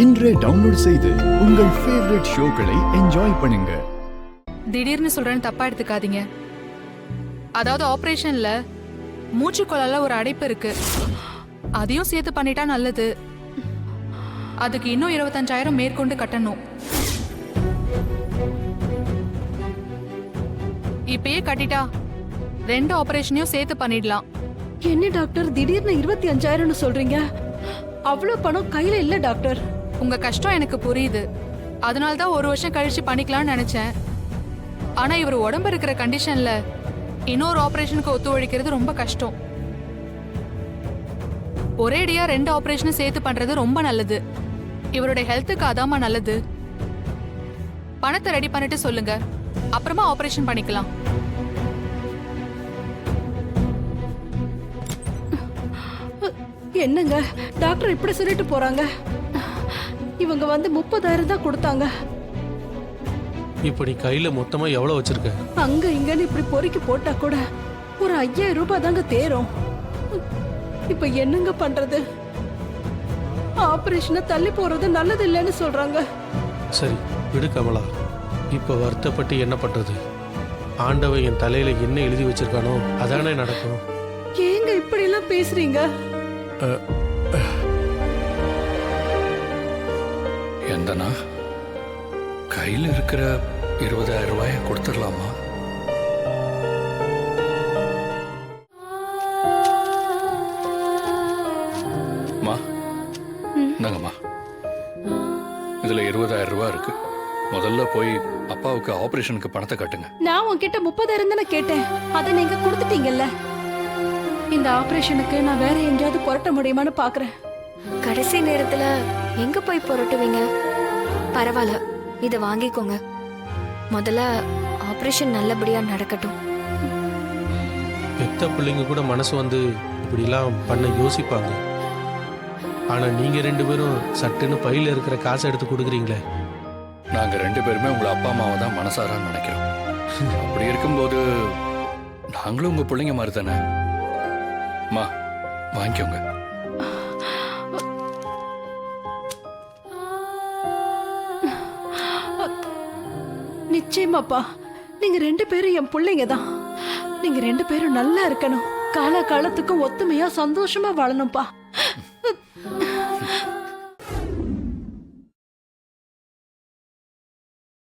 இன்றே டவுன்லோட் செய்து உங்கள் ஃபேவரட் ஷோக்களை என்ஜாய் பண்ணுங்க. திடீர்னு சொல்றேன்னு தப்பா எடுத்துக்காதீங்க. அதாவது ஆபரேஷன்ல மூச்சுக்குழால ஒரு அடைப்பு இருக்கு. அதையும் சேர்த்து பண்ணிட்டா நல்லது. அதுக்கு இன்னும் 25,000 மேற்கொண்டு கட்டணும். இப்பயே கட்டிட்டா 2 ஆபரேஷனையும் சேர்த்து பண்ணிடலாம். என்ன டாக்டர் திடீர்னு 25,000 சொல்றீங்க? அவ்வளவு பணம் கையில இல்ல டாக்டர். உங்க கஷ்டம் எனக்கு புரியுது. அதனால்தான் 1 வருஷம் கழிச்சு பண்ணிக்கலாம்னு நினைச்சேன். ஆனா இவர் உடம்பு இருக்கிற கண்டிஷன்ல இன்னொரு ஆபரேஷனுக்கு ஒத்துழைக்கிறது ரொம்ப கஷ்டம். ஒரேடியா 2 ஆபரேஷனும் சேர்த்து பண்றது ரொம்ப நல்லது. இவருடைய ஹெல்த்துக்கு அதாமா நல்லது. பணத்தை ரெடி பண்ணிட்டு சொல்லுங்க, அப்புறமா ஆபரேஷன் பண்ணிக்கலாம். என்னங்க டாக்டர் இப்படி சொல்லிட்டு போறாங்க? இவங்க வந்து 30,000 தான் கொடுத்தாங்க. இப்படி கையில மொத்தமா எவ்வளவு வச்சிருக்க? அங்க இங்கன்னு இப்படி பொறுக்கி போட்டா கூட ஒரு 5,000 ரூபாய் தாங்க தேரும். இப்ப என்னங்க பண்றது? ஆபரேஷனை தள்ளி போறது நல்லது இல்லைன்னு சொல்றாங்க. சரி விடு கமலா, இப்ப வருத்தப்பட்டு என்ன பண்றது? ஆண்டவன் என் தலையில என்ன எழுதி வச்சிருக்கானோ அதானே நடக்கும். ஏங்க இப்படி எல்லாம் பேசுறீங்க? எந்தனா கையில் இருக்கிற 20,000 ரூபாயை கொடுத்துடலாமா? இந்தாங்கம்மா, இதுல 20,000 ரூபாய் இருக்கு. முதல்ல போய் அப்பாவுக்கு ஆபரேஷனுக்கு பணத்தை கட்டுங்க. நான் உன்கிட்ட 30,000 தானே கேட்டேன், அதை நீங்க கொடுத்துட்டீங்கல்ல. இந்த ஆபரேஷனுக்கு நான் வேற எங்கேயாவது புரட்ட முடியுமான்னு பாக்குறேன். கடைசி நேரத்துல எங்க போய் புரட்டுவீங்க? பரவாயில்ல, இத வாங்கிக்கோங்க. முதல்ல ஆபரேஷன் நல்லபடியா நடக்கட்டும். பெத்த பிள்ளைங்க கூட மனசு வந்து இப்படிலாம் பண்ண யோசிப்பாங்க. ஆனா நீங்க 2 பேரும் சட்டுன்னு பையில இருக்கிற காசை எடுத்து கொடுக்குறீங்களே. நாங்க 2 பேருமே உங்களை அப்பா அம்மாவை தான் மனசார நினைக்கிறோம். அப்படி இருக்கும்போது நாங்களும் உங்க பிள்ளைங்க மாதிரி தானே. மா வாங்கிக்கோங்க. நிச்சயமாப்பா, நீங்க 2 பேரும் என் பிள்ளைங்க தான். நீங்க 2 பேரும் நல்லா இருக்கணும். காலத்துக்கும் ஒத்துமையா சந்தோஷமா வாழணும்ப்பா.